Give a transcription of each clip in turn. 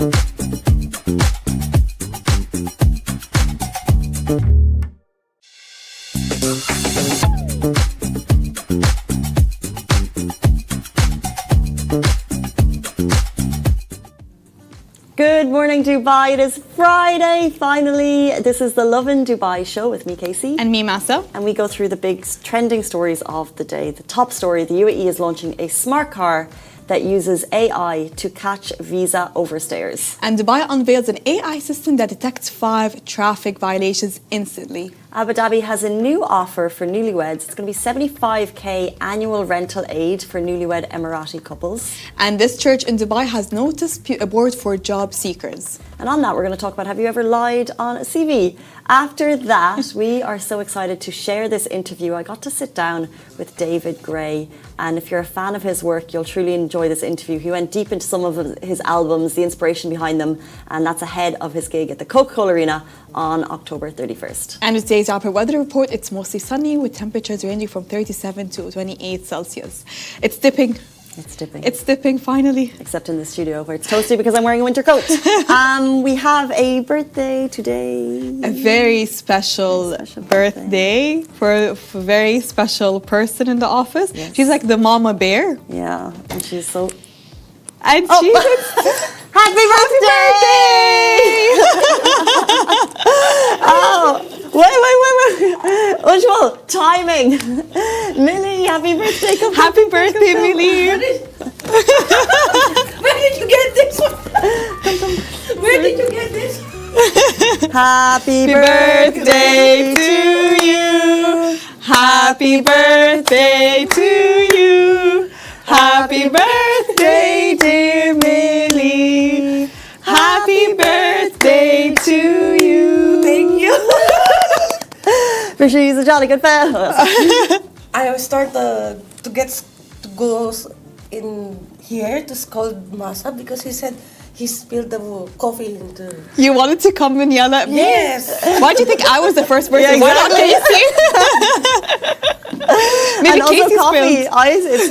Good morning, Dubai. It is Friday, finally. This is the Lovin Dubai show with me, Casey. And me, Masa. And we go through the big trending stories of the day. The top story, the UAE is launching a smart car that uses AI to catch visa overstayers. And Dubai unveils an AI system that detects 5 traffic violations instantly. Abu Dhabi has a new offer for newlyweds. It's going to be 75k annual rental aid for newlywed Emirati couples. And this church in Dubai has no dispute board for job seekers. And on that, we're going to talk about, have you ever lied on a CV? After that, we are so excited to share this interview. I got to sit down with David Gray, and if you're a fan of his work, you'll truly enjoy this interview. He went deep into some of his albums, the inspiration behind them, and that's ahead of his gig at the Coca-Cola Arena on October 31st. And with today's Upper Weather Report, it's mostly sunny with temperatures ranging from 37 to 28 Celsius. It's dipping. It's dipping. It's dipping, finally. Except in the studio where it's toasty because I'm wearing a winter coat. We have a birthday today. A very special birthday for a very special person in the office. Yes. She's like the mama bear. Yeah, and she's so... And oh. she's... Happy birthday! Oh, wait. Usual timing. Millie, happy birthday. Happy birthday, Millie. Where did you get this one? Where did you get this? Happy birthday to you. Happy birthday to you. Happy birthday, dear Millie. Happy birthday to you. Thank you. For sure, he's a jolly good fellow. I start to go in here to scold Masa because he said he spilled the coffee into... You wanted to come and yell at me? Yes. Why do you think I was the first person? Yeah, Why not exactly. Casey? Maybe And also Casey coffee.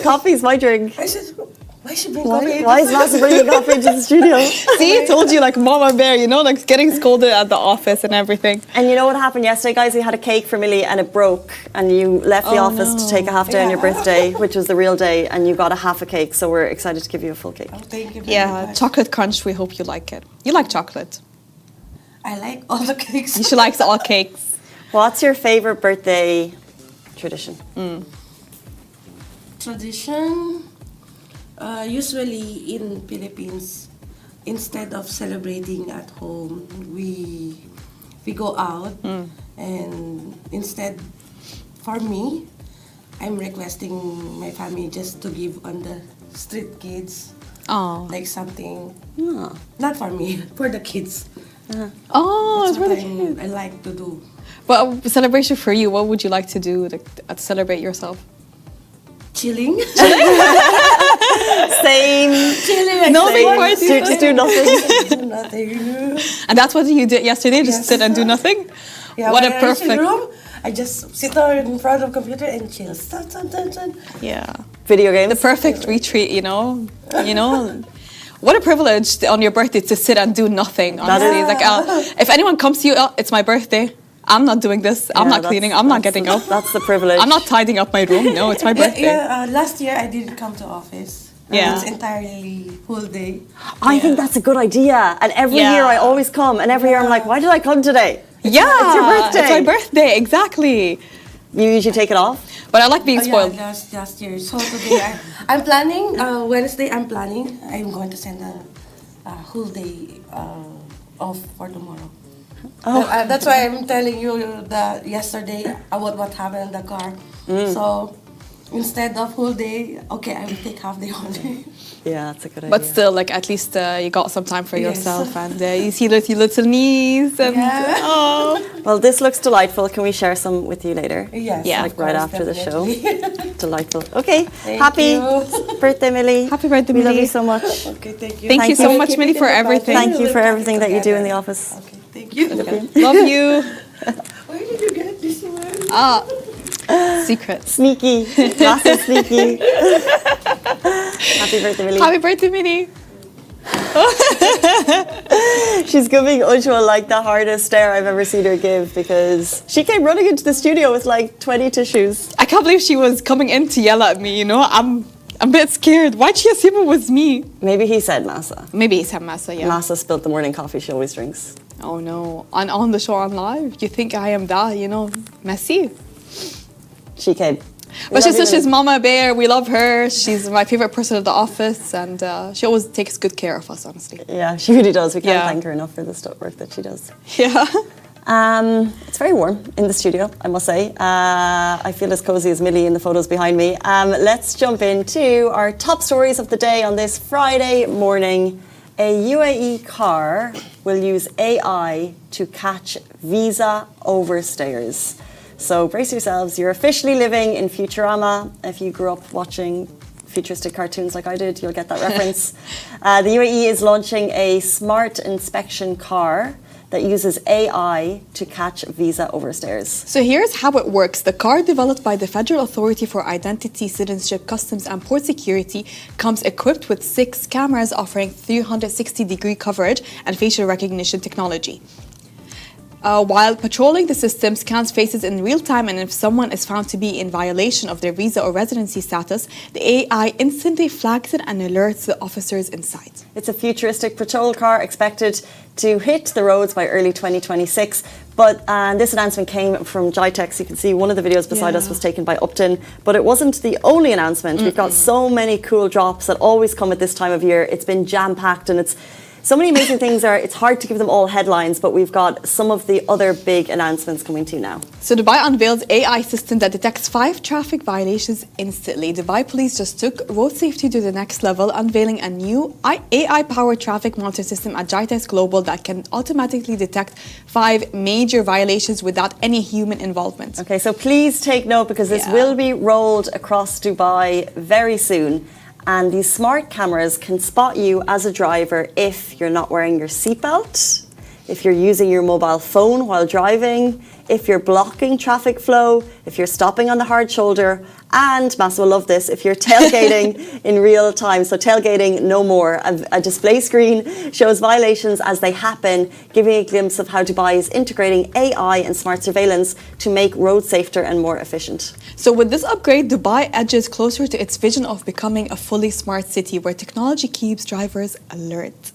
Coffee's my drink. I said, why she bring coffee? Why is Masa bringing coffee into the studio? See, I told you, like Mama Bear, you know, like getting scolded at the office and everything. And you know what happened yesterday, guys? We had a cake for Millie and it broke, and you left the office to take a half day on your birthday, which was the real day, and you got a half a cake. So we're excited to give you a full cake. Oh, thank you very much. Chocolate crunch. We hope you like it. You like chocolate. I like all the cakes. She likes all cakes. What's your favorite birthday tradition? Tradition, usually in Philippines, instead of celebrating at home, we go out, and instead, for me, I'm requesting my family just to give on the street kids, like something, not for me, for the kids. Oh, it's That's what really cute. I like to do. But a celebration for you, what would you like to do to celebrate yourself? Chilling. Same. Chilling. No big party. Just do nothing. Do nothing. And that's what you did yesterday, just sit and do nothing? Yeah, What when a I reach the perfect... room, I just sit there in front of the computer and chill. Yeah. Video games. The perfect retreat, you know? What a privilege on your birthday to sit and do nothing, honestly. It's like, if anyone comes to you, it's my birthday. I'm not doing this. I'm not cleaning. I'm not getting up. That's the privilege. I'm not tidying up my room. No, it's my birthday. Last year I didn't come to office. Yeah. It's entirely whole day. I think that's a good idea. And every year I always come. And every year I'm like, why did I come today? It's your birthday. It's my birthday, exactly. You usually take it off? But I like being spoiled. Yeah, last year. So today I'm planning, Wednesday I'm planning, I'm going to send a whole day off for tomorrow. That's why I'm telling you that yesterday about what happened in the car. So instead of whole day, okay, I will take half day only. Yeah, that's a good idea. But still, like, at least you got some time for yourself, and you see your little niece, and Well, this looks delightful. Can we share some with you later? Yes, Yeah, like right after the show. definitely. Delightful. Okay, Thank happy you. birthday, Millie. Happy birthday, We love Millie. you so much. Okay, thank you. Thank you so much, Millie, for everything. Thank you for everything that you do in the office. Okay, thank you. Love you. Where did you get this one? Secret. Sneaky. Massive sneaky. Happy birthday, Millie. Happy birthday, Millie. she's giving Ujjwal like the hardest stare I've ever seen her give, because she came running into the studio with like 20 tissues. I can't believe she was coming in to yell at me, you know. I'm a bit scared. Why'd she assume it was me? Maybe he said Massa. Maybe he said Massa, yeah. Massa spilled the morning coffee she always drinks. Oh no. On the show on live, you think I am that, you know, messy. She came. But she's Mama Bear. We love her. She's my favorite person at the office, and she always takes good care of us, honestly. Yeah, she really does. We can't thank her enough for the work that she does. Yeah. It's very warm in the studio, I must say. I feel as cozy as Millie in the photos behind me. Let's jump into our top stories of the day on this Friday morning. A UAE car will use AI to catch visa overstayers. So brace yourselves, you're officially living in Futurama. If you grew up watching futuristic cartoons like I did, you'll get that reference. The UAE is launching a smart inspection car that uses AI to catch visa overstayers. So here's how it works. The car, developed by the Federal Authority for Identity, Citizenship, Customs and Port Security, comes equipped with 6 cameras offering 360-degree coverage and facial recognition technology. While patrolling, the system scans faces in real time, and if someone is found to be in violation of their visa or residency status, the AI instantly flags it and alerts the officers inside. It's a futuristic patrol car expected to hit the roads by early 2026. But this announcement came from Jitex. You can see one of the videos beside us was taken by Upton. But it wasn't the only announcement. We've got so many cool drops that always come at this time of year. It's been jam-packed, and it's so many amazing things. It's hard to give them all headlines, but we've got some of the other big announcements coming to you now. So Dubai unveils AI system that detects 5 traffic violations instantly. Dubai police just took road safety to the next level, unveiling a new AI-powered traffic monitor system at Jitex Global that can automatically detect 5 major violations without any human involvement. Okay, so please take note, because this will be rolled across Dubai very soon. And these smart cameras can spot you as a driver if you're not wearing your seatbelt, if you're using your mobile phone while driving, if you're blocking traffic flow, if you're stopping on the hard shoulder, and Massa will love this, if you're tailgating in real time. So tailgating no more. A display screen shows violations as they happen, giving a glimpse of how Dubai is integrating AI and smart surveillance to make roads safer and more efficient. So with this upgrade, Dubai edges closer to its vision of becoming a fully smart city where technology keeps drivers alert.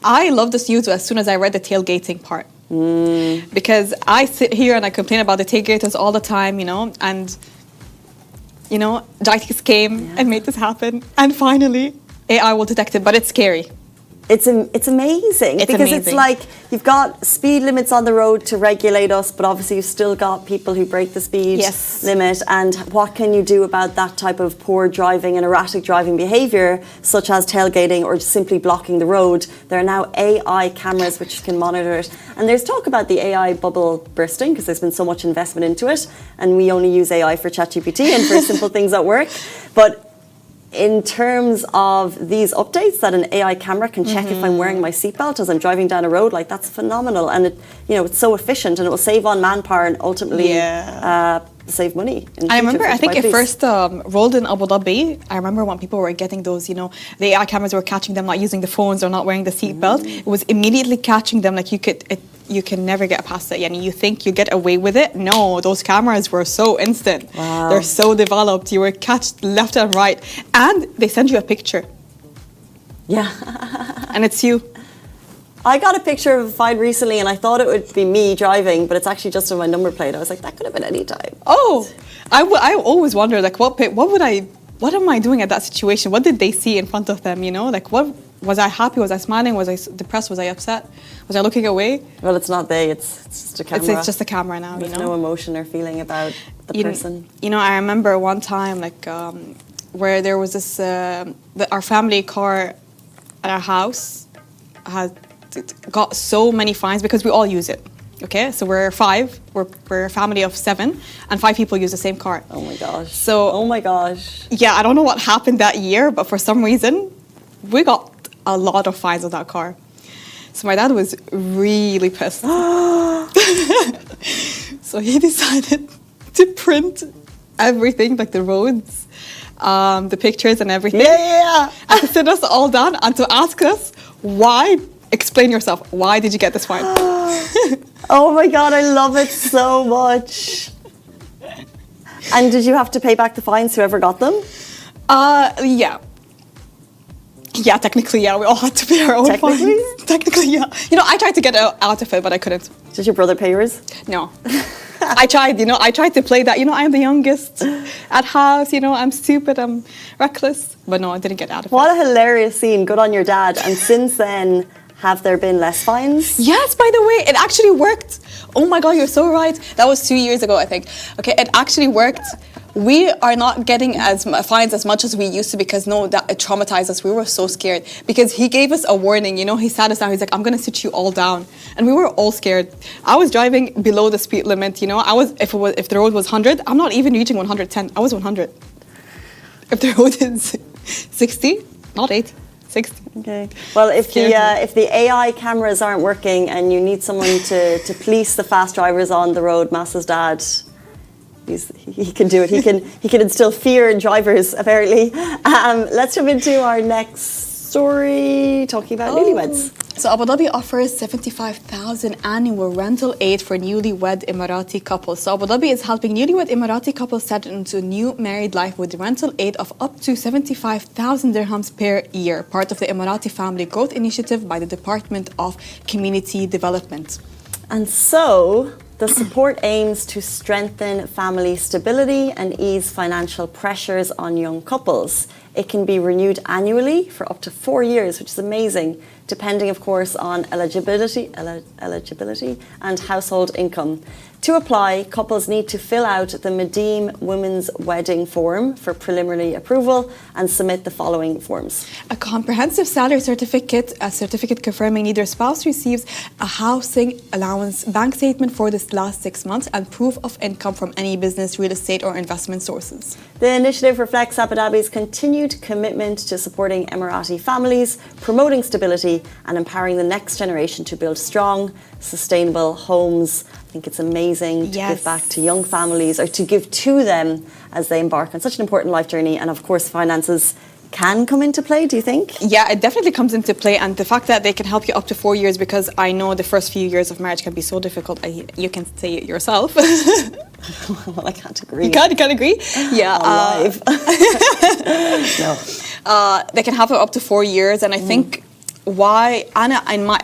I love this news as soon as I read the tailgating part. Because I sit here and I complain about the tailgaters all the time, you know, and you know, Jitex came and made this happen, and finally AI will detect it, but it's scary. It's amazing, because it's like you've got speed limits on the road to regulate us, but obviously you've still got people who break the speed limit. And what can you do about that type of poor driving and erratic driving behaviour, such as tailgating or just simply blocking the road? There are now AI cameras which can monitor it. And there's talk about the AI bubble bursting, because there's been so much investment into it, and we only use AI for ChatGPT and for simple things at work. But in terms of these updates, that an AI camera can check if I'm wearing my seatbelt as I'm driving down a road, like, that's phenomenal. And it, you know, it's so efficient, and it will save on manpower and ultimately save money. I remember, I think it first rolled in Abu Dhabi. I remember when people were getting those, you know, the AI cameras were catching them not using the phones or not wearing the seatbelt. It was immediately catching them, like you can never get past it. Yani you think you get away with it? No, those cameras were so instant. Wow. They're so developed. You were catched left and right, and they send you a picture. Yeah. And it's you. I got a picture of a fine recently, and I thought it would be me driving, but it's actually just on my number plate. I was like, that could have been any time. Oh, I always wonder, like, what am I doing at that situation? What did they see in front of them, you know? Like, what was I happy? Was I smiling? Was I depressed? Was I upset? Was I looking away? Well, it's not they, it's just a camera. It's just a camera now, There's you know? no emotion or feeling about the person. You know, I remember one time, like, where there was this, our family car at our house had got so many fines because we all use it. Okay, so we're 5. We're a family of 7, and 5 people use the same car. Oh my gosh. So, oh my gosh. Yeah, I don't know what happened that year, but for some reason, we got a lot of fines on that car. So my dad was really pissed. So he decided to print everything, like the roads, the pictures and everything. Yeah. And to sit us all down and to ask us why Explain yourself. Why did you get this fine? Oh my God, I love it so much. And did you have to pay back the fines, whoever got them? Yeah. Yeah, technically, yeah. We all had to pay our own Technically? fines. Technically, yeah. You know, I tried to get out of it, but I couldn't. Did your brother pay yours? No. I tried, you know, I tried to play that, you know, I'm the youngest at house, you know, I'm stupid, I'm reckless. But no, I didn't get out of it. What a hilarious scene. Good on your dad. And since then, have there been less fines? Yes, by the way, it actually worked. Oh my God, you're so right. That was 2 years ago, I think. Okay, it actually worked. We are not getting fines as much as we used to because that it traumatized us. We were so scared because he gave us a warning. You know, he sat us down. He's like, "I'm gonna sit you all down," and we were all scared. I was driving below the speed limit. You know, if the road was 100, I'm not even reaching 110. I was 100. If the road is 60, not 80. 60. Okay. Well, if the AI cameras aren't working and you need someone to police the fast drivers on the road, Massa's dad, he can do it. He can instill fear in drivers, apparently. Let's jump into our next story, talking about newlyweds. So Abu Dhabi offers 75,000 annual rental aid for newlywed Emirati couples. So Abu Dhabi is helping newlywed Emirati couples settle into a new married life with rental aid of up to 75,000 dirhams per year, part of the Emirati Family Growth Initiative by the Department of Community Development. And so, the support aims to strengthen family stability and ease financial pressures on young couples. It can be renewed annually for up to 4 years, which is amazing, depending, of course, on eligibility and household income. To apply, couples need to fill out the Medeem Women's Wedding Form for preliminary approval and submit the following forms. A comprehensive salary certificate, a certificate confirming neither spouse receives a housing allowance, bank statement for the last 6 months, and proof of income from any business, real estate, or investment sources. The initiative reflects Abu Dhabi's continued commitment to supporting Emirati families, promoting stability, and empowering the next generation to build strong, sustainable homes. I think it's amazing to give back to young families, or to give to them as they embark on such an important life journey. And of course, finances can come into play, do you think? Yeah, it definitely comes into play. And the fact that they can help you up to 4 years, because I know the first few years of marriage can be so difficult. You can say it yourself. Well, I can't agree. You can't agree? Yeah. Live. No. They can help you up to 4 years. And I think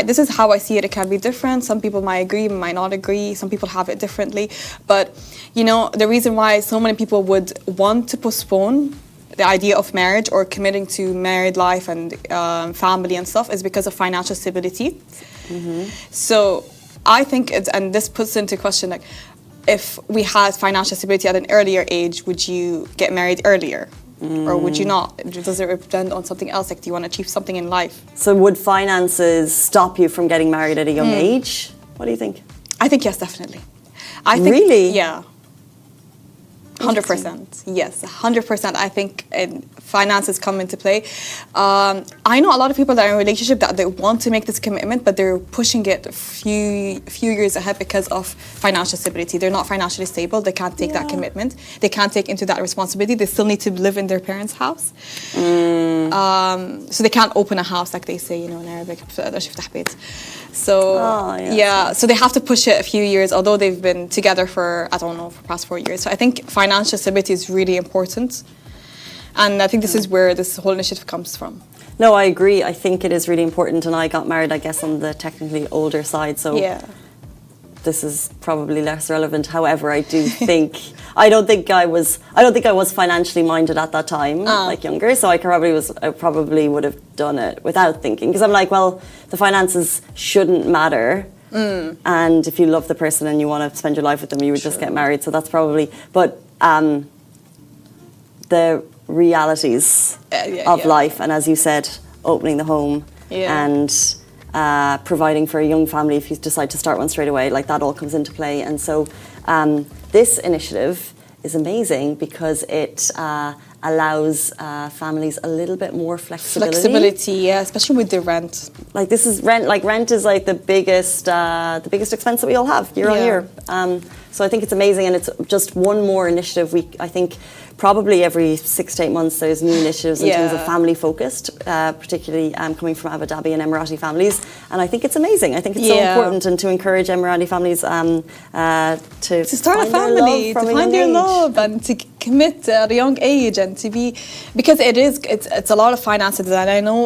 this is how I see it. It can be different. Some people might agree, might not agree. Some people have it differently. But, you know, the reason why so many people would want to postpone the idea of marriage or committing to married life and family and stuff is because of financial stability. Mm-hmm. So I think and this puts into question, like, if we had financial stability at an earlier age, would you get married earlier? Or would you not? Does it depend on something else? Like, do you want to achieve something in life? So would finances stop you from getting married at a young age? What do you think? I think yes, definitely. I think, really? Yeah. 100%. Yes, 100%. I think finances come into play. I know a lot of people that are in a relationship that they want to make this commitment, but they're pushing it a few years ahead because of financial stability. They're not financially stable. They can't take that commitment. They can't take into that responsibility. They still need to live in their parents' house. So they can't open a house, like they say, you know, in Arabic. So so they have to push it a few years, although they've been together for, I don't know, for the past 4 years. So I think financial stability is really important. And I think this is where this whole initiative comes from. No, I agree. I think it is really important. And I got married, I guess, on the technically older side. So this is probably less relevant. However, I do think I don't think I was financially minded at that time, like younger. So I probably would have done it without thinking, because I'm like, well, the finances shouldn't matter. And if you love the person and you want to spend your life with them, you would just get married. So that's probably, but the realities of life, and as you said, opening the home and providing for a young family if you decide to start one straight away, like that all comes into play. And so this initiative is amazing because it allows families a little bit more flexibility. Flexibility, yeah, especially with the rent. Like this is rent. Like rent is like the biggest expense that we all have year on year. So I think it's amazing, and it's just one more initiative I think probably every 6 to 8 months there's new initiatives in terms of Yeah. family focused, particularly coming from Abu Dhabi and Emirati families. And I think it's amazing. I think it's so Yeah. important, and to encourage Emirati families to start a find their family, love from to a find young their age. love, and to commit at a young age, and to be, because it's a lot of finances. And I know,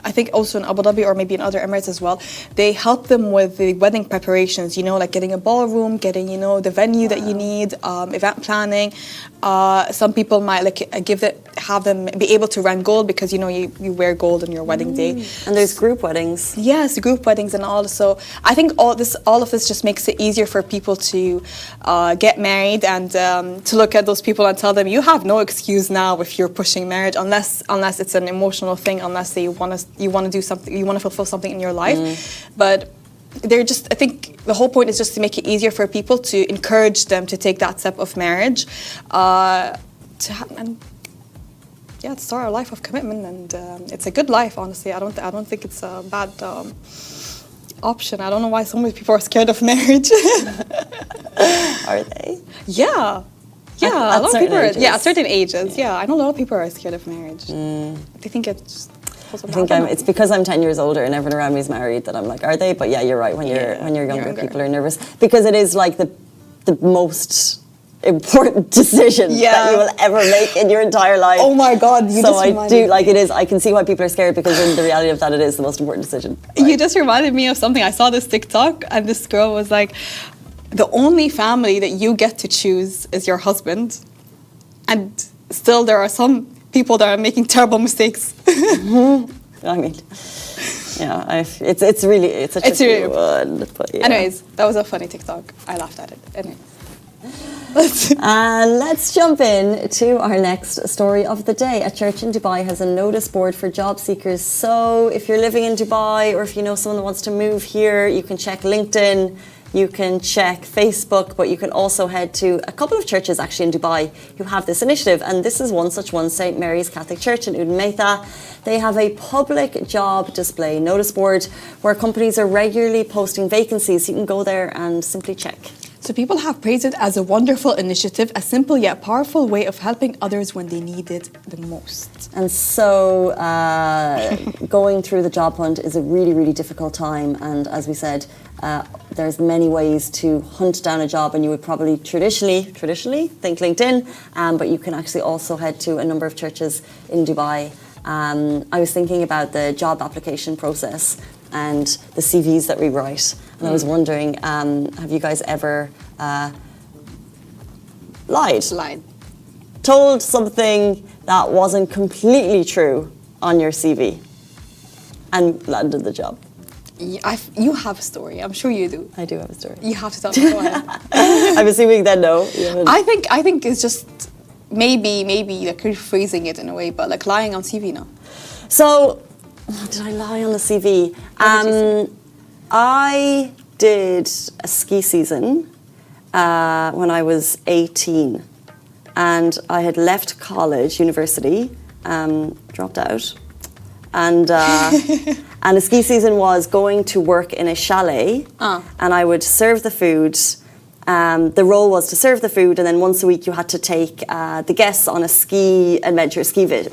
I think also in Abu Dhabi or maybe in other Emirates as well, they help them with the wedding preparations, you know, like getting a ballroom, getting, you know, the venue that you need, event planning. Some people might like have them be able to rent gold, because, you know, you wear gold on your wedding day. And there's group weddings. Yes, group weddings and all. So I think all of this just makes it easier for people to get married, and to look at those people and tell them, you have no excuse now if you're pushing marriage, unless it's an emotional thing, unless you want to do something, you want to fulfill something in your life. But I think the whole point is just to make it easier for people, to encourage them to take that step of marriage, to start a life of commitment. And it's a good life, honestly. I don't think it's a bad option. I don't know why so many people are scared of marriage. Are they? Yeah. Yeah, At a lot of certain people are, ages. at certain ages. Yeah, I know a lot of people are scared of marriage. They think it's I think it's because I'm 10 years older and everyone around me is married that I'm like, are they? But yeah, you're right. When you're younger, people are nervous, because it is like the most important decision that you will ever make in your entire life. Oh my God! It is. I can see why people are scared, because in the reality of that, it is the most important decision. Right? You just reminded me of something. I saw this TikTok, and this girl was like, the only family that you get to choose is your husband, and still there are some people that are making terrible mistakes. I mean, yeah, it's really a tricky one. But yeah. Anyways, that was a funny TikTok. I laughed at it. Anyway. Let's jump in to our next story of the day. A church in Dubai has a notice board for job seekers. So if you're living in Dubai, or if you know someone that wants to move here, you can check LinkedIn, you can check Facebook, but you can also head to a couple of churches actually in Dubai who have this initiative. And this is one such one, St. Mary's Catholic Church in Unveils. They have a public job display notice board where companies are regularly posting vacancies. You can go there and simply check. So people have praised it as a wonderful initiative, a simple yet powerful way of helping others when they need it the most. And so going through the job hunt is a really, really difficult time. And as we said, there's many ways to hunt down a job, and you would probably traditionally think LinkedIn, but you can actually also head to a number of churches in Dubai. I was thinking about the job application process and the CVs that we write. And I was wondering, have you guys ever lied? Told something that wasn't completely true on your CV and landed the job? You have a story. I'm sure you do. I do have a story. You have to tell me. Go ahead. I'm assuming that no. I think it's just maybe like rephrasing it in a way, but like lying on CV now. So, did I lie on the CV? I did a ski season when I was 18, and I had left college, university, dropped out, and the ski season was going to work in a chalet, and I would serve the food. The role was to serve the food, and then once a week you had to take the guests on a ski adventure,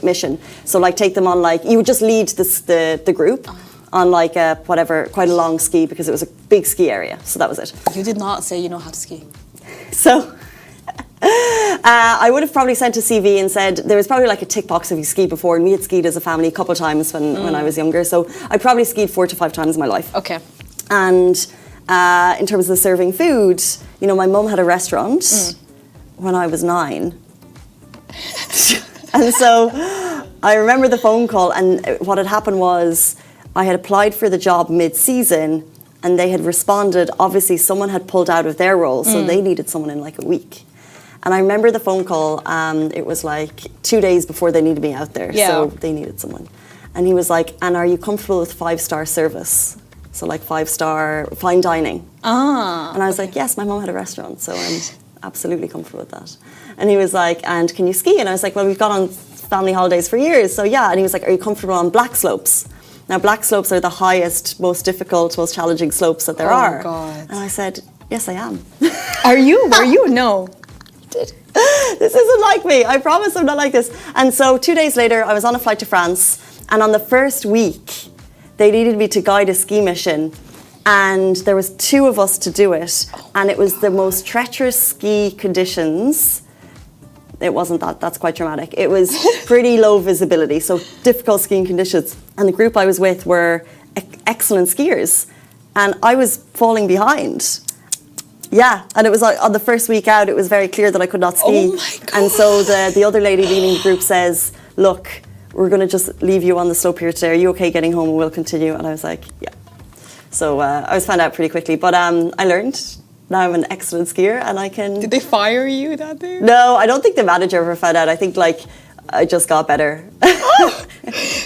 mission. So like take them on, like, you would just lead the group on like quite a long ski, because it was a big ski area. So that was it. You did not say you know how to ski. So I would have probably sent a CV and said, there was probably like a tick box if you skied before, and we had skied as a family a couple of times when I was younger. So I probably skied 4 to 5 times in my life. Okay. And in terms of serving food, you know, my mum had a restaurant when I was 9. And so I remember the phone call, and what had happened was I had applied for the job mid-season, and they had responded. Obviously, someone had pulled out of their role, so they needed someone in like a week. And I remember the phone call, it was like 2 days before they needed me out there, so they needed someone. And he was like, and are you comfortable with 5-star service? So like 5-star fine dining. And I was like, yes, my mum had a restaurant, so I'm absolutely comfortable with that. And he was like, and can you ski? And I was like, well, we've gone on family holidays for years, so yeah. And he was like, are you comfortable on black slopes? Now, black slopes are the highest, most difficult, most challenging slopes that there are. Oh, God. And I said, yes, I am. Are you? Were you? No. Did. this isn't like me. I promise I'm not like this. And so 2 days later, I was on a flight to France. And on the first week, they needed me to guide a ski mission. And there was 2 of us to do it. And it was the most treacherous ski conditions. It wasn't that. That's quite dramatic. It was pretty low visibility, so difficult skiing conditions. And the group I was with were excellent skiers. And I was falling behind. Yeah, and it was on the first week out, it was very clear that I could not ski. Oh my God. And so the other lady leading the group says, look, we're going to just leave you on the slope here today. Are you okay getting home and we'll continue? And I was like, yeah. So I was found out pretty quickly. But I learned. Now I'm an excellent skier and I can... Did they fire you that day? No, I don't think the manager ever found out. I think I just got better.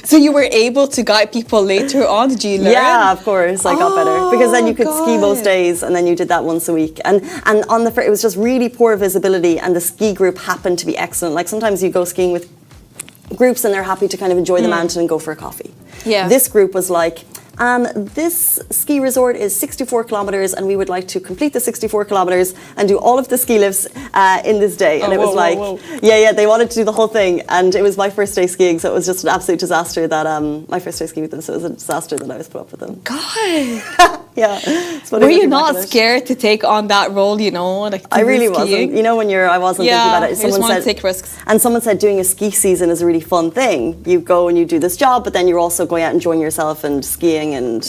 So you were able to guide people later on? Did you learn? Yeah, of course, I got better. Because then you could ski most days and then you did that once a week. And on it was just really poor visibility and the ski group happened to be excellent. Like sometimes you go skiing with groups and they're happy to kind of enjoy the mountain and go for a coffee. Yeah. This group was like, this ski resort is 64 kilometers and we would like to complete the 64 kilometers and do all of the ski lifts in this day. And it was yeah, they wanted to do the whole thing. And it was my first day skiing, so it was just an absolute disaster that, my first day skiing with them, so it was a disaster that I was put up with them. God. Yeah. Were you not scared to take on that role, you know? Like I really wasn't. You know, I wasn't thinking about it. You just wanted to take risks. And someone said doing a ski season is a really fun thing. You go and you do this job, but then you're also going out enjoying yourself and skiing and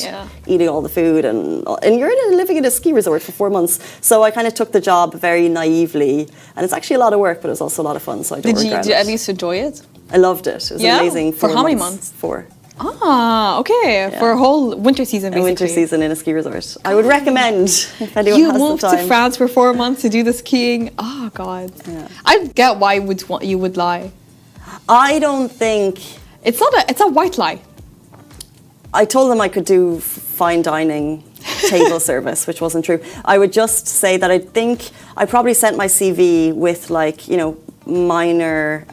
eating all the food and you're living in a ski resort for 4 months. So I kind of took the job very naively, and it's actually a lot of work, but it's also a lot of fun. So I don't regret it. Did you at least enjoy it? I loved it. It was amazing. For how many months? 4. Ah, okay. Yeah. For a whole winter season, basically. A winter season in a ski resort. I would recommend if anyone you has the time. moved to France for 4 months to do the skiing. Oh God. Yeah. I get why you would lie. I don't think it's a white lie. I told them I could do fine dining table service, which wasn't true. I would just say that I think I probably sent my CV with minor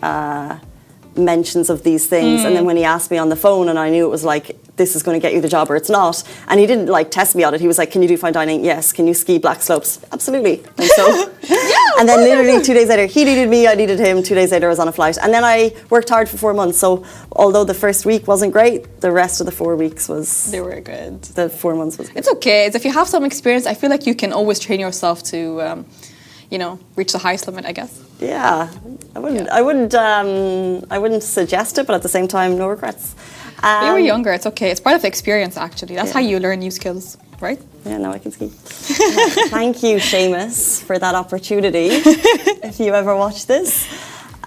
mentions of these things, and then when he asked me on the phone and I knew it was like, this is going to get you the job or it's not, and he didn't test me on it. He was like, can you do fine dining? Yes. Can you ski black slopes? Absolutely. And so and then literally 2 days later he needed me, I needed him. 2 days later I was on a flight, and then I worked hard for 4 months. So although the first week wasn't great, the rest of the 4 weeks they were good. The 4 months was good. It's okay. If you have some experience, I feel like you can always train yourself to reach the highest limit, I guess. Yeah, I wouldn't suggest it, but at the same time, no regrets. You were younger, it's okay. It's part of the experience, actually. That's how you learn new skills, right? Yeah, now I can ski. Thank you, Seamus, for that opportunity, if you ever watch this.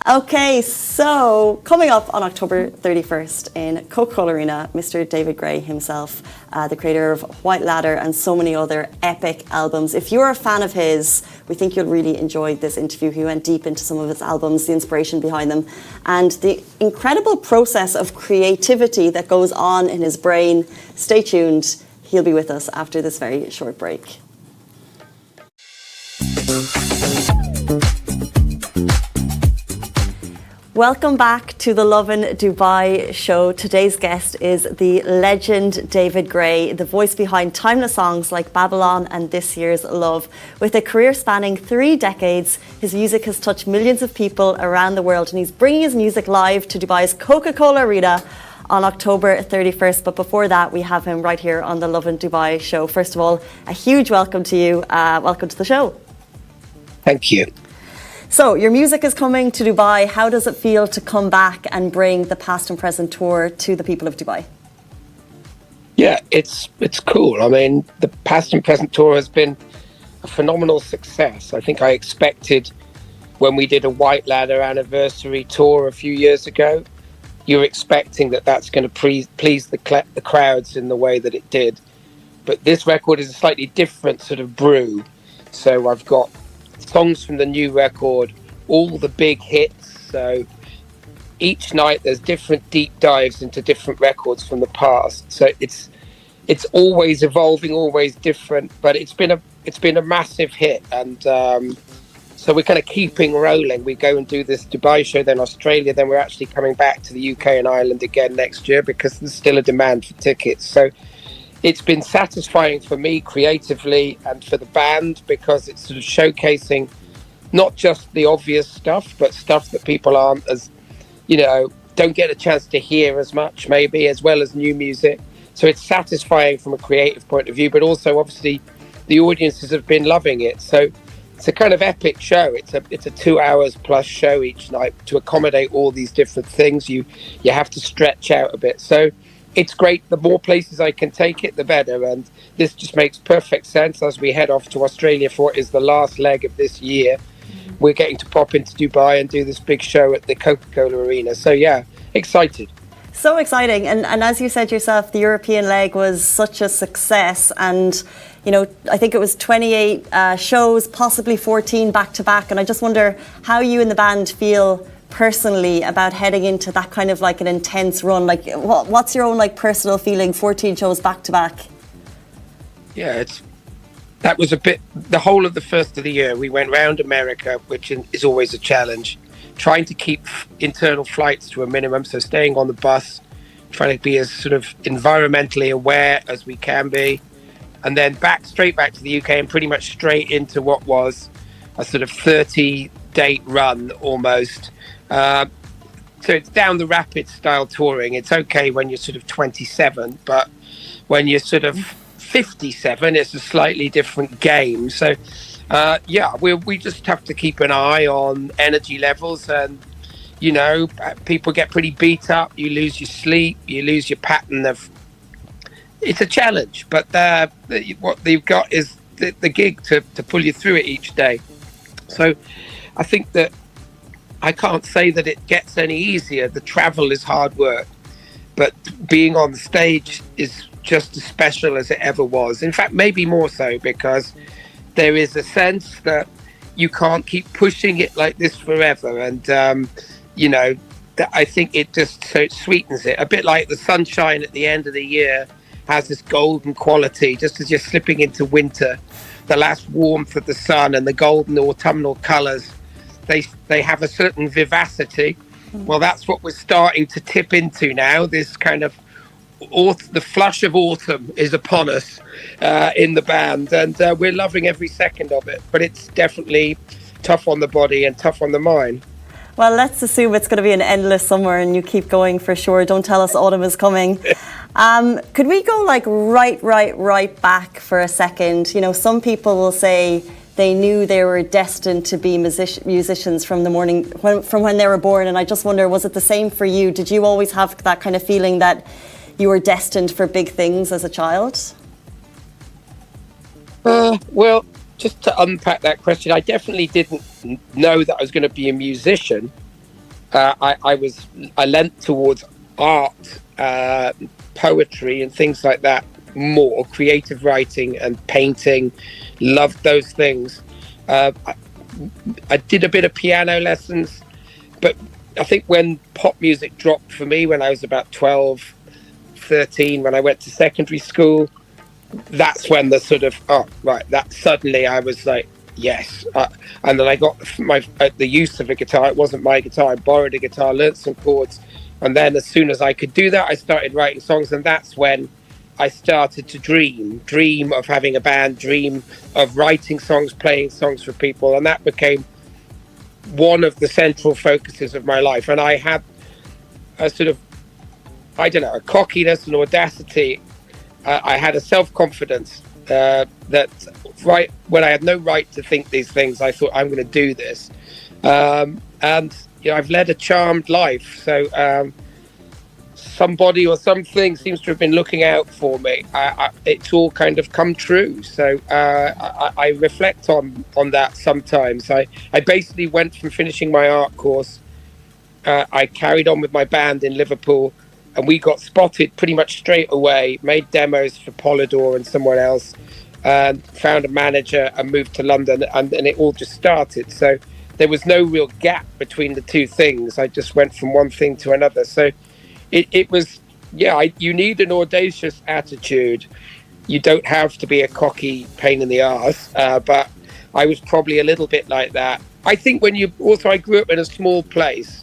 Okay, so coming up on October 31st in Coca-Cola Arena, Mr. David Gray himself, the creator of White Ladder and so many other epic albums. If you're a fan of his, we think you'll really enjoy this interview. He went deep into some of his albums, the inspiration behind them, and the incredible process of creativity that goes on in his brain. Stay tuned. He'll be with us after this very short break. Welcome back to the Lovin Dubai show. Today's guest is the legend David Gray, the voice behind timeless songs like Babylon and This Year's Love. With a career spanning 3 decades, his music has touched millions of people around the world, and he's bringing his music live to Dubai's Coca-Cola Arena on October 31st. But before that, we have him right here on the Lovin Dubai show. First of all, a huge welcome to you. Welcome to the show. Thank you. So your music is coming to Dubai. How does it feel to come back and bring the past and present tour to the people of Dubai? Yeah, it's cool. I mean, the past and present tour has been a phenomenal success. I think I expected when we did a White Ladder anniversary tour a few years ago, you're expecting that that's going to please the crowds in the way that it did. But this record is a slightly different sort of brew. So I've got songs from the new record, all the big hits. So each night there's different deep dives into different records from the past. So it's always evolving, always different, but it's been a massive hit. And so we're kind of keeping rolling. We go and do this Dubai show, then Australia, then we're actually coming back to the UK and Ireland again next year because there's still a demand for tickets. So it's been satisfying for me creatively and for the band because it's sort of showcasing not just the obvious stuff, but stuff that people aren't as, don't get a chance to hear as much, maybe, as well as new music. So it's satisfying from a creative point of view, but also obviously the audiences have been loving it. So it's a kind of epic show. It's a 2 hours plus show each night to accommodate all these different things. You have to stretch out a bit. So it's great. The more places I can take it, the better. And this just makes perfect sense as we head off to Australia for what is the last leg of this year. We're getting to pop into Dubai and do this big show at the Coca-Cola Arena. So yeah, excited. So exciting. And as you said yourself, the European leg was such a success. And, I think it was 28 shows, possibly 14 back to back. And I just wonder how you and the band feel personally about heading into that kind of like an intense run. Like, what's your own like personal feeling, 14 shows back to back? Yeah, that was a bit, the whole of the first of the year, we went round America, which is always a challenge, trying to keep internal flights to a minimum. So staying on the bus, trying to be as sort of environmentally aware as we can be. And then straight back to the UK and pretty much straight into what was a sort of 30-date run almost. So it's down the rapid style touring. It's okay when you're sort of 27, but when you're sort of 57, it's a slightly different game. So we just have to keep an eye on energy levels, and people get pretty beat up. You lose your sleep, you lose your pattern of. It's a challenge, but what they've got is the gig to pull you through it each day. So I think that I can't say that it gets any easier. The travel is hard work, but being on the stage is just as special as it ever was. In fact, maybe more so, because there is a sense that you can't keep pushing it like this forever. And, I think it sweetens it. A bit like the sunshine at the end of the year has this golden quality, just as you're slipping into winter, the last warmth of the sun and the golden autumnal colours, they have a certain vivacity. Well, that's what we're starting to tip into now. This kind of the flush of autumn is upon us in the band, and we're loving every second of it. But it's definitely tough on the body and tough on the mind. Well, let's assume it's going to be an endless summer and you keep going for sure. Don't tell us autumn is coming. Could we go like right back for a second? Some people will say they knew they were destined to be musicians from the morning, from when they were born. And I just wonder, was it the same for you? Did you always have that kind of feeling that you were destined for big things as a child? Well, just to unpack that question, I definitely didn't know that I was going to be a musician. I leant towards art, poetry and things like that more, creative writing and painting, loved those things. I did a bit of piano lessons, but I think when pop music dropped for me when I was about 12, 13, when I went to secondary school, that's when the sort of, that suddenly I was like, yes. And then I got the use of a guitar. It wasn't my guitar. I borrowed a guitar, learnt some chords. And then as soon as I could do that, I started writing songs. And that's when I started to dream of having a band, dream of writing songs, playing songs for people. And that became one of the central focuses of my life. And I had a sort of, a cockiness and audacity. I had a self-confidence that right when I had no right to think these things, I thought, I'm going to do this. And I've led a charmed life. So somebody or something seems to have been looking out for me. It's all kind of come true. So I reflect on that sometimes. I basically went from finishing my art course. I carried on with my band in Liverpool, and we got spotted pretty much straight away, made demos for Polydor and someone else, and found a manager and moved to London, and it all just started. So there was no real gap between the two things. I just went from one thing to another. So it was, you need an audacious attitude. You don't have to be a cocky pain in the arse, but I was probably a little bit like that. I think I grew up in a small place.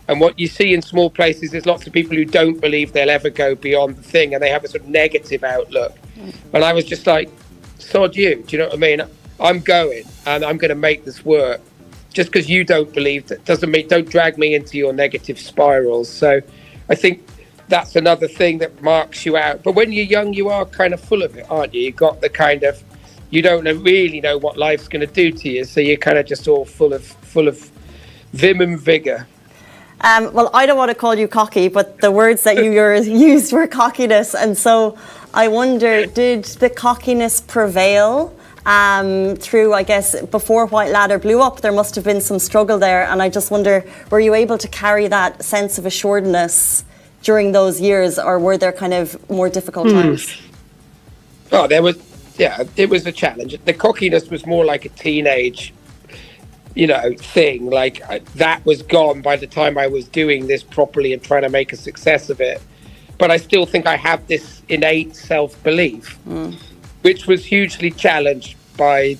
And what you see in small places is lots of people who don't believe they'll ever go beyond the thing, and they have a sort of negative outlook. And I was just like, sod you, do you know what I mean? I'm going, and I'm going to make this work. just because you don't believe, that doesn't mean, don't drag me into your negative spirals. So I think that's another thing that marks you out. But when you're young, you are kind of full of it, aren't you? You got the kind of, you don't really know what life's going to do to you, so you're kind of just all full of vim and vigor. Well, I don't want to call you cocky, but the words that you used were cockiness. And so I wonder, did the cockiness prevail through, I guess, before White Ladder blew up? There must have been some struggle there. And I just wonder, were you able to carry that sense of assuredness during those years, or were there kind of more difficult times? Oh, it was a challenge. The cockiness was more like a teenage thing. Like that was gone by the time I was doing this properly and trying to make a success of it. But I still think I have this innate self-belief, which was hugely challenged by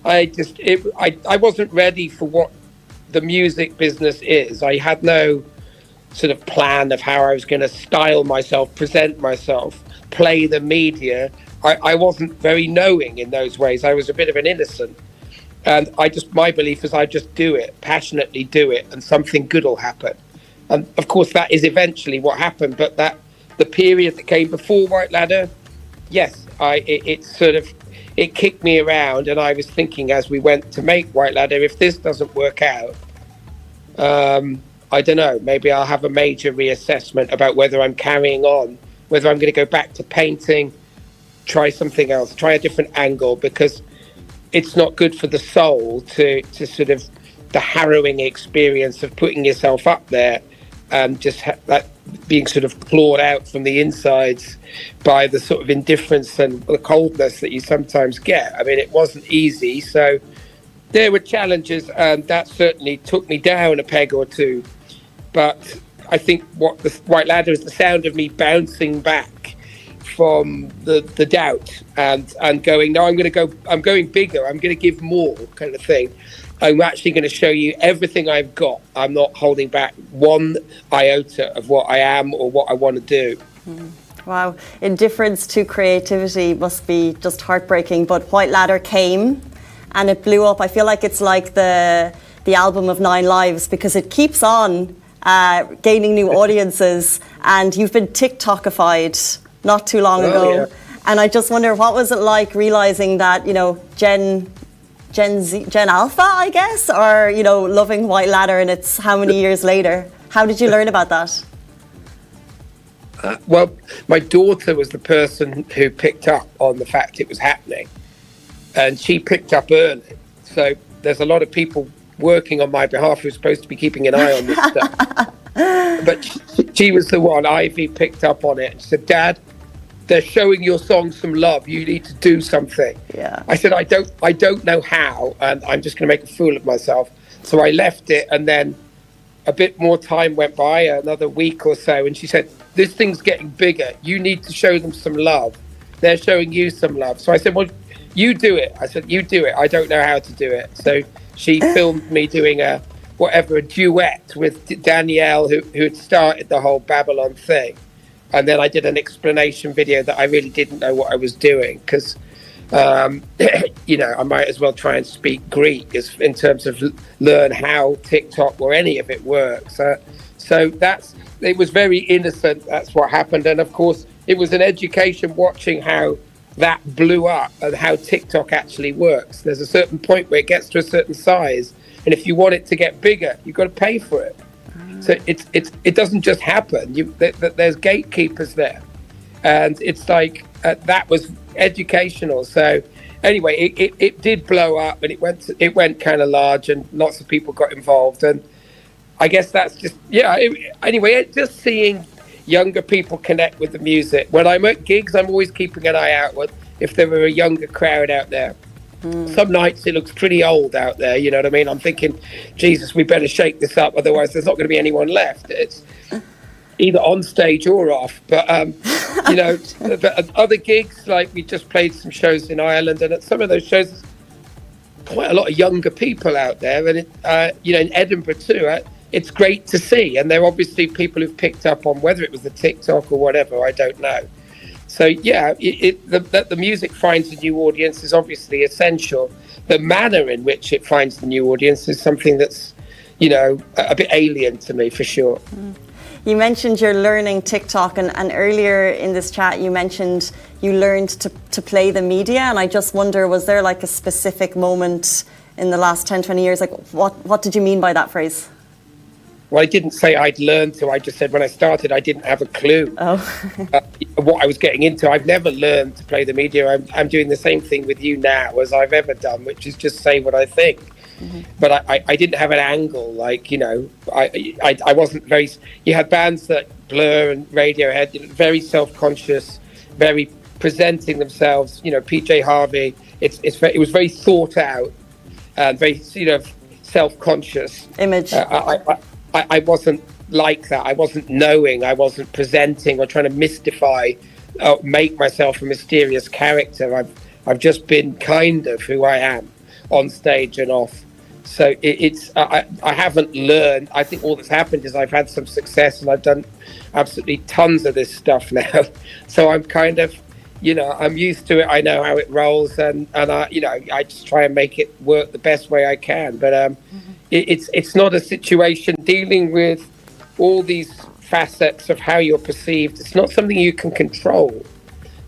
I wasn't ready for what the music business is. I had no sort of plan of how I was going to style myself, present myself, play the media. I wasn't very knowing in those ways. I was a bit of an innocent. And my belief is I just do it, passionately do it, and something good will happen. And of course, that is eventually what happened. But the period that came before White Ladder, yes, it kicked me around. And I was thinking as we went to make White Ladder, if this doesn't work out, I don't know, maybe I'll have a major reassessment about whether I'm carrying on, whether I'm going to go back to painting, try something else, try a different angle, because it's not good for the soul to sort of the harrowing experience of putting yourself up there and just being sort of clawed out from the insides by the sort of indifference and the coldness that you sometimes get. I mean, it wasn't easy. So there were challenges, and that certainly took me down a peg or two. But I think what the White Ladder is the sound of me bouncing back from the doubt and going, no, I'm going bigger, I'm going to give more, kind of thing. I'm actually going to show you everything I've got. I'm not holding back one iota of what I am or what I want to do. Wow. Indifference to creativity must be just heartbreaking. But White Ladder came and it blew up. I feel like it's like the album of 9 lives, because it keeps on gaining new audiences, and you've been TikTokified not too long ago. Yeah. And I just wonder, what was it like realizing that, Gen Alpha, I guess, or, loving White Ladder, and it's how many years later? How did you learn about that? Well, my daughter was the person who picked up on the fact it was happening, and she picked up early. So there's a lot of people working on my behalf who are supposed to be keeping an eye on this stuff. But she was the one. Ivy picked up on it and said, Dad, they're showing your song some love. You need to do something. Yeah. I said, I don't know how, and I'm just going to make a fool of myself. So I left it, and then a bit more time went by, another week or so, and she said, this thing's getting bigger. You need to show them some love. They're showing you some love. So I said, well, you do it. I said, you do it. I don't know how to do it. So she filmed me doing a duet with Danielle, who had started the whole Babylon thing. And then I did an explanation video that I really didn't know what I was doing, because, I might as well try and speak Greek in terms of learn how TikTok or any of it works. So it was very innocent. That's what happened. And of course, it was an education watching how that blew up and how TikTok actually works. There's a certain point where it gets to a certain size, and if you want it to get bigger, you've got to pay for it. So it doesn't just happen. There's gatekeepers there, and it's like that was educational. So anyway, it did blow up, and it went kind of large, and lots of people got involved. And I guess that's just just seeing younger people connect with the music. When I'm at gigs, I'm always keeping an eye out if there were a younger crowd out there. Some nights it looks pretty old out there, you know what I mean? I'm thinking, Jesus, we better shake this up, otherwise there's not going to be anyone left. It's either on stage or off. But, but other gigs, like we just played some shows in Ireland, and at some of those shows, there's quite a lot of younger people out there. And, in Edinburgh too, it's great to see. And they're obviously people who've picked up on whether it was the TikTok or whatever, I don't know. So yeah, that the music finds a new audience is obviously essential. The manner in which it finds the new audience is something that's, you know, a bit alien to me for sure. You mentioned you're learning TikTok, and earlier in this chat you mentioned you learned to play the media, and I just wonder, was there like a specific moment in the last 10, 20 years? Like what did you mean by that phrase? Well, I didn't say I'd learned to. I just said when I started, I didn't have a clue what I was getting into. I've never learned to play the media. I'm doing the same thing with you now as I've ever done, which is just say what I think. But I didn't have an angle. Like, you know, I wasn't very... You had bands like Blur and Radiohead, you know, very self-conscious, very presenting themselves. You know, PJ Harvey, it was very thought out and very, you know, self-conscious. Image. I wasn't like that. I wasn't knowing. I wasn't presenting or trying to mystify, make myself a mysterious character. I've just been kind of who I am on stage and off. So I haven't learned. I think all that's happened is I've had some success and I've done absolutely tons of this stuff now. So I'm kind of, you know, I'm used to it. I know how it rolls, and I, you know, I just try and make it work the best way I can. But it's not a situation dealing with all these facets of how you're perceived. It's not something you can control,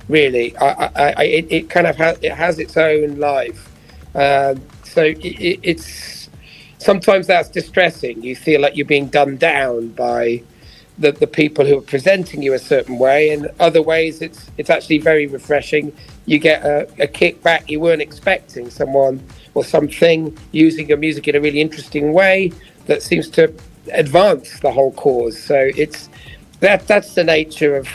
really. It kind of has its own life. So it's sometimes that's distressing. You feel like you're being done down by the people who are presenting you a certain way, and other ways it's actually very refreshing. You get a kickback you weren't expecting, someone or something using your music in a really interesting way that seems to advance the whole cause. So that's the nature of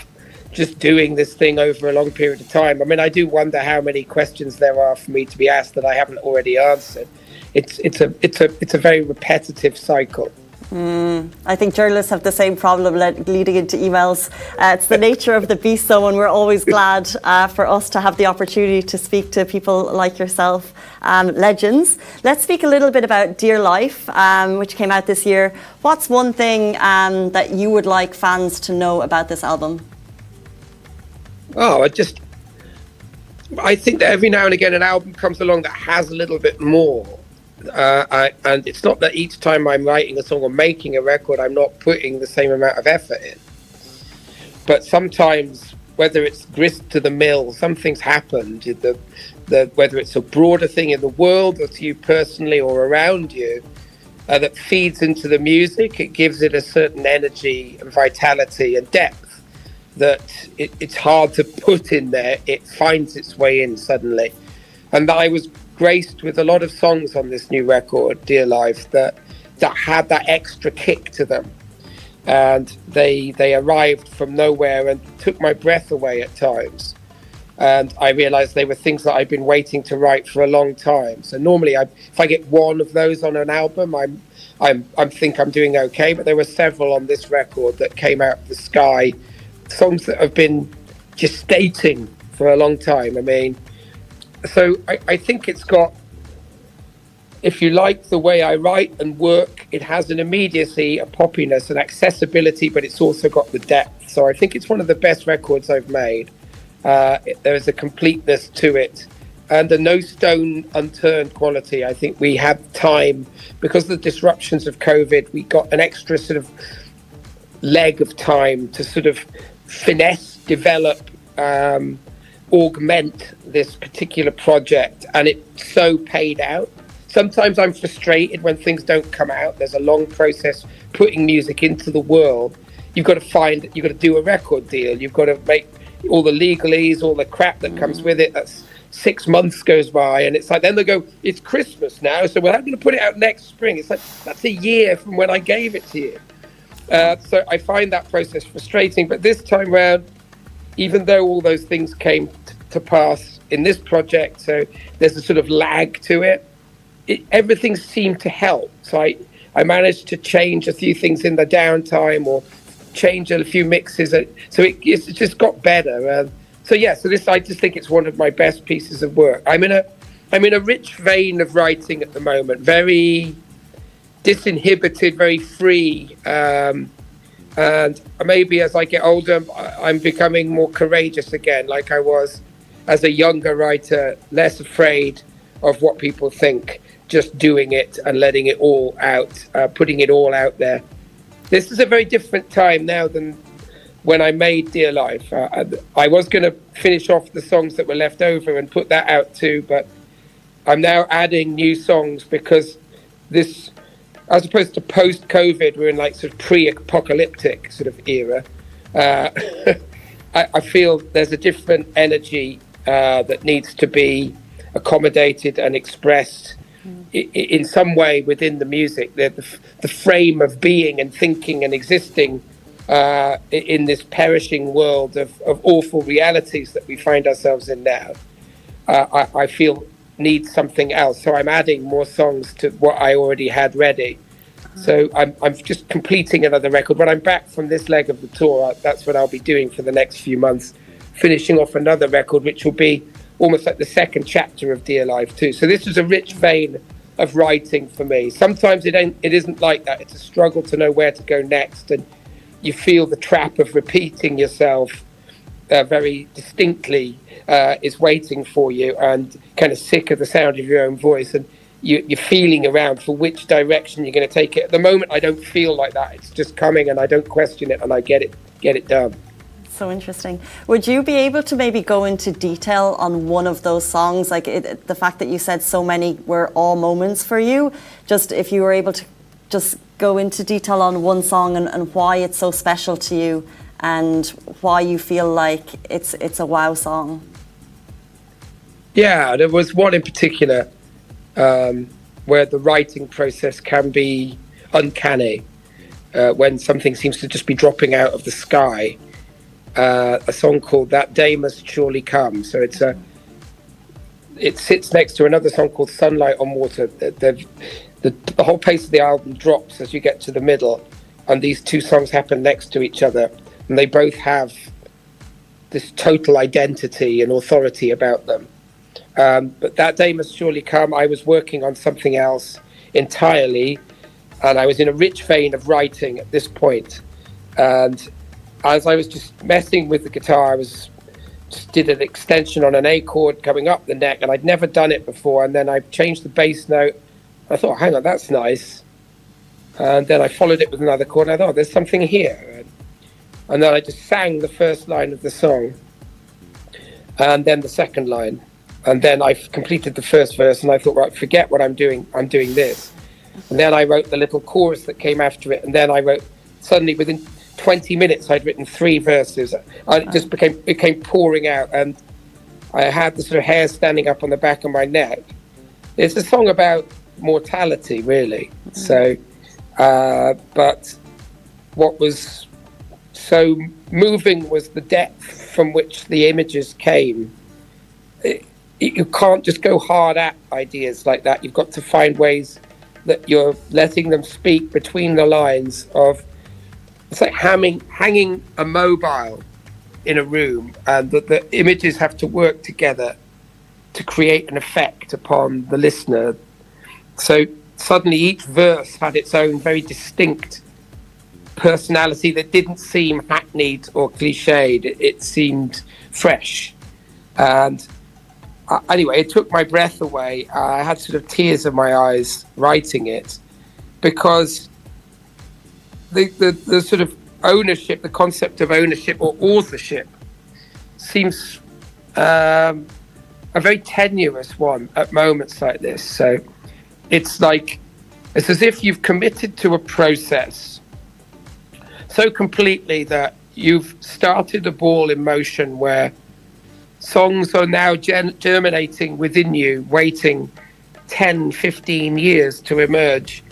just doing this thing over a long period of time. I mean, I do wonder how many questions there are for me to be asked that I haven't already answered. It's a very repetitive cycle. I think journalists have the same problem leading into emails. It's the nature of the beast, though, and we're always glad for us to have the opportunity to speak to people like yourself, legends. Let's speak a little bit about Dear Life, which came out this year. What's one thing that you would like fans to know about this album? Oh, I think that every now and again an album comes along that has a little bit more. And it's not that each time I'm writing a song or making a record, I'm not putting the same amount of effort in. But sometimes, whether it's grist to the mill, something's happened. Whether it's a broader thing in the world or to you personally or around you, that feeds into the music. It gives it a certain energy and vitality and depth that it's hard to put in there. It finds its way in suddenly. And I was graced with a lot of songs on this new record, Dear Life, that had that extra kick to them, and they arrived from nowhere and took my breath away at times. And I realized they were things that I've been waiting to write for a long time. So normally, if I get one of those on an album, I think I'm doing okay. But there were several on this record that came out of the sky, songs that have been gestating for a long time. I mean. So I think it's got, if you like the way I write and work, it has an immediacy, a poppiness, an accessibility, but it's also got the depth. So I think it's one of the best records I've made. There is a completeness to it and a no stone unturned quality. I think we had time, because of the disruptions of COVID, we got an extra sort of leg of time to sort of finesse, develop, augment this particular project, and it so paid out. Sometimes I'm frustrated when things don't come out. There's a long process putting music into the world. You've got to do a record deal. You've got to make all the legalese, all the crap that comes with it. That's 6 months goes by, and it's like, then they go, it's Christmas now, so we're going to put it out next spring. It's like, that's a year from when I gave it to you. So I find that process frustrating. But this time round, even though all those things came to pass in this project, so there's a sort of lag to it, everything seemed to help. So I managed to change a few things in the downtime, or change a few mixes. So it's just got better. So this, I just think it's one of my best pieces of work. I'm in a rich vein of writing at the moment, very disinhibited, very free. And maybe as I get older, I'm becoming more courageous again, like I was as a younger writer, less afraid of what people think, just doing it and letting it all out, putting it all out there. This is a very different time now than when I made Dear Life. I was going to finish off the songs that were left over and put that out too, but I'm now adding new songs because this, as opposed to post-COVID, we're in like sort of pre-apocalyptic sort of era. I feel there's a different energy that needs to be accommodated and expressed in some way within the music. The frame of being and thinking and existing in this perishing world of awful realities that we find ourselves in now, I feel needs something else. So I'm adding more songs to what I already had ready. So I'm just completing another record. When I'm back from this leg of the tour, that's what I'll be doing for the next few months, finishing off another record, which will be almost like the second chapter of Dear Life too. So this is a rich vein of writing for me. Sometimes it isn't like that. It's a struggle to know where to go next, and you feel the trap of repeating yourself very distinctly is waiting for you, and kind of sick of the sound of your own voice, and you're feeling around for which direction you're going to take it. At the moment, I don't feel like that. It's just coming, and I don't question it, and I get it done. So interesting. Would you be able to maybe go into detail on one of those songs? Like the fact that you said so many were all moments for you, just if you were able to just go into detail on one song and why it's so special to you and why you feel like it's a wow song. Yeah, there was one in particular where the writing process can be uncanny, when something seems to just be dropping out of the sky. A song called That Day Must Surely Come. So it sits next to another song called Sunlight on Water. The whole pace of the album drops as you get to the middle, and these two songs happen next to each other, and they both have this total identity and authority about them. But That Day Must Surely Come, I was working on something else entirely, and I was in a rich vein of writing at this point. And as I was just messing with the guitar, I just did an extension on an A chord coming up the neck, and I'd never done it before. And then I changed the bass note. I thought, hang on, that's nice. And then I followed it with another chord, and I thought, there's something here. And then I just sang the first line of the song, and then the second line. And then I completed the first verse, and I thought, right, forget what I'm doing this. And then I wrote the little chorus that came after it, and then I wrote, suddenly within 20 minutes I'd written 3 verses. It just became pouring out, and I had the sort of hair standing up on the back of my neck. It's a song about mortality, really. So but what was so moving was the depth from which the images came. You can't just go hard at ideas like that. You've got to find ways that you're letting them speak between the lines of. It's like hanging a mobile in a room, and that the images have to work together to create an effect upon the listener. So suddenly each verse had its own very distinct personality that didn't seem hackneyed or cliched. It seemed fresh. And anyway, it took my breath away. I had sort of tears in my eyes writing it, because the sort of ownership, the concept of ownership or authorship seems a very tenuous one at moments like this. So it's as if you've committed to a process so completely that you've started a ball in motion where songs are now germinating within you, waiting 10, 15 years to emerge.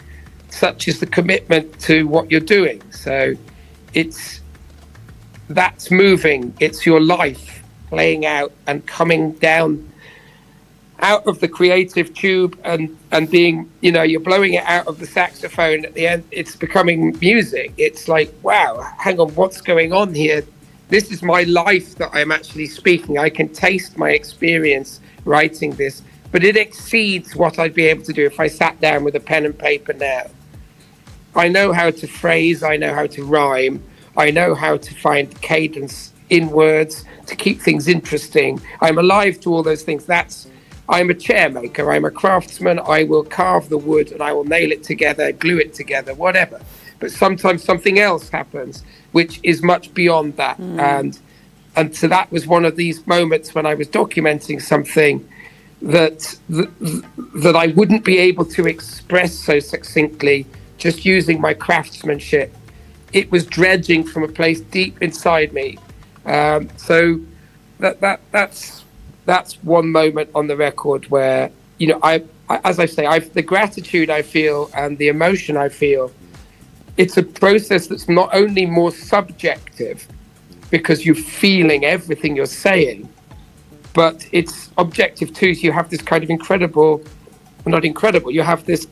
Such is the commitment to what you're doing. So that's moving. It's your life playing out and coming down out of the creative tube and being, you're blowing it out of the saxophone. At the end, it's becoming music. It's like, wow, hang on, what's going on here? This is my life that I'm actually speaking. I can taste my experience writing this, but it exceeds what I'd be able to do if I sat down with a pen and paper now. I know how to phrase, I know how to rhyme, I know how to find cadence in words to keep things interesting. I'm alive to all those things. I'm a chair maker, I'm a craftsman, I will carve the wood and I will nail it together, glue it together, whatever. But sometimes something else happens, which is much beyond that. And so that was one of these moments when I was documenting something that I wouldn't be able to express so succinctly just using my craftsmanship. It was dredging from a place deep inside me. So that's one moment on the record where, you know, I as I say, the gratitude I feel and the emotion I feel, it's a process that's not only more subjective because you're feeling everything you're saying, but it's objective too. So you have this kind of you have this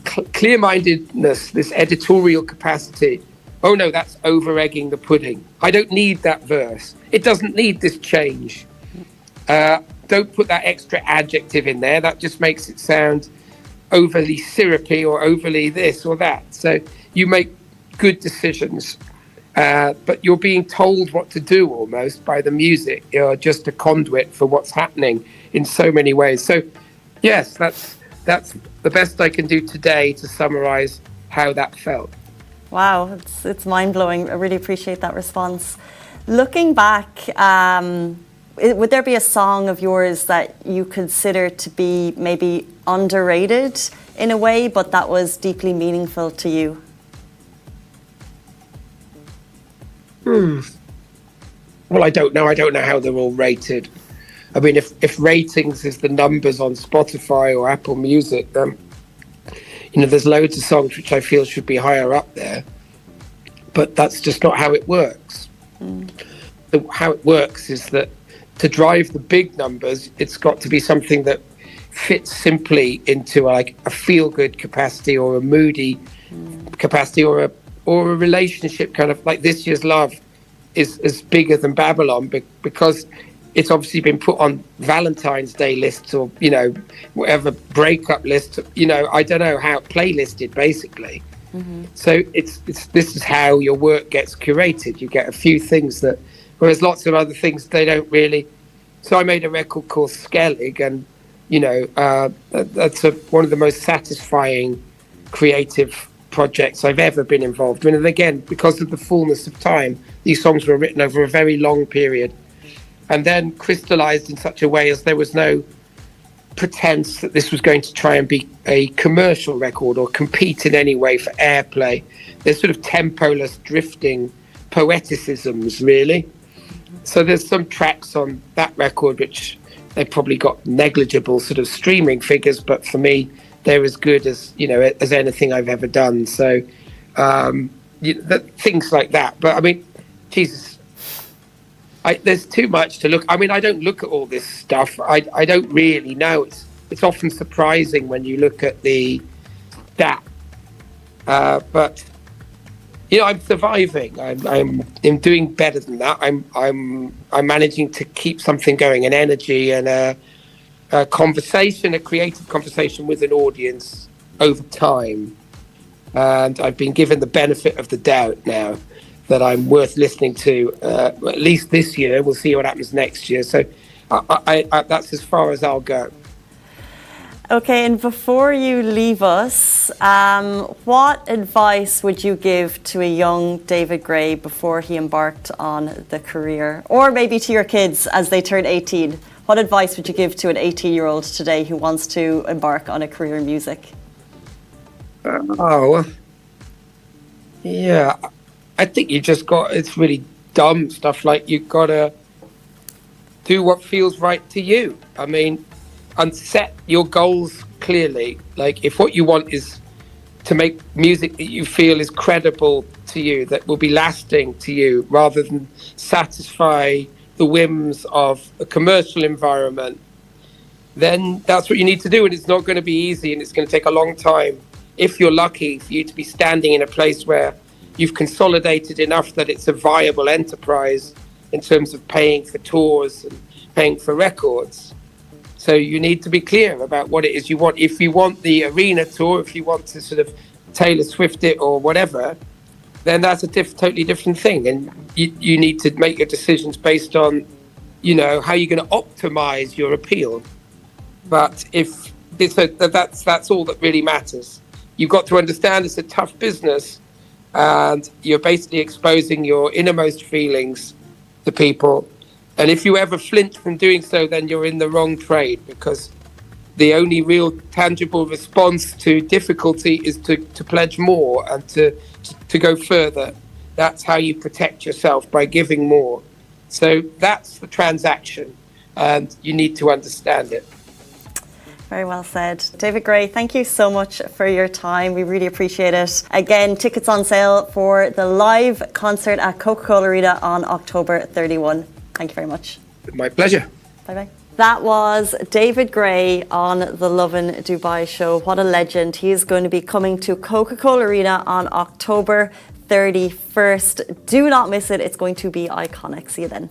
clear-mindedness, this editorial capacity. Oh no, that's over-egging the pudding. I don't need that verse. It doesn't need this change. Don't put that extra adjective in there. That just makes it sound overly syrupy or overly this or that. So you make good decisions, but you're being told what to do almost by the music. You're just a conduit for what's happening in so many ways. So yes, that's the best I can do today to summarize how that felt. Wow, it's mind-blowing. I really appreciate that response. Looking back, would there be a song of yours that you consider to be maybe underrated in a way, but that was deeply meaningful to you? Well, I don't know. I don't know how they're all rated. I mean, if ratings is the numbers on Spotify or Apple Music, then, you know, there's loads of songs which I feel should be higher up there. But that's just not how it works. How it works is that to drive the big numbers, it's got to be something that fits simply into like a feel-good capacity or a moody capacity or a relationship, kind of like This Year's Love is bigger than Babylon because it's obviously been put on Valentine's Day lists or, you know, whatever breakup lists, you know, I don't know how, playlisted basically. So this is how your work gets curated. You get a few things that, whereas lots of other things, they don't really. So I made a record called Skellig, and, you know, that's one of the most satisfying creative projects I've ever been involved in. And again, because of the fullness of time, these songs were written over a very long period and then crystallized in such a way as there was no pretense that this was going to try and be a commercial record or compete in any way for airplay. There's sort of tempo-less drifting poeticisms, really. So there's some tracks on that record which they probably got negligible sort of streaming figures, but for me, they're as good as, you know, as anything I've ever done. So things like that. But I mean, Jesus, there's too much to look. I mean, I don't look at all this stuff. I don't really know. It's often surprising when you look at that. But you know, I'm surviving. I'm doing better than that. I'm managing to keep something going, an energy and a conversation, a creative conversation with an audience over time. And I've been given the benefit of the doubt now that I'm worth listening to, at least this year. We'll see what happens next year. So I that's as far as I'll go. Okay, and before you leave us, what advice would you give to a young David Gray before he embarked on the career? Or maybe to your kids as they turn 18? What advice would you give to an 18-year-old today who wants to embark on a career in music? Yeah, I think you just it's really dumb stuff like you've got to do what feels right to you. I mean, and set your goals clearly. Like if what you want is to make music that you feel is credible to you, that will be lasting to you, rather than satisfy the whims of a commercial environment, then that's what you need to do. And it's not going to be easy, and it's going to take a long time. If you're lucky for you to be standing in a place where you've consolidated enough that it's a viable enterprise in terms of paying for tours and paying for records. So you need to be clear about what it is you want. If you want the arena tour, if you want to sort of Taylor Swift it or whatever, then that's a totally different thing. And you need to make your decisions based on, how you're going to optimize your appeal. But that's all that really matters. You've got to understand it's a tough business, and you're basically exposing your innermost feelings to people. And if you ever flinch from doing so, then you're in the wrong trade, because the only real tangible response to difficulty is to pledge more and to go further. That's how you protect yourself, by giving more. So that's the transaction, and you need to understand it. Very well said. David Gray, thank you so much for your time. We really appreciate it. Again, tickets on sale for the live concert at Coca-Cola Arena on October 31. Thank you very much. My pleasure. Bye-bye. That was David Gray on the Lovin Dubai show. What a legend. He is going to be coming to Coca-Cola Arena on October 31st. Do not miss it. It's going to be iconic. See you then.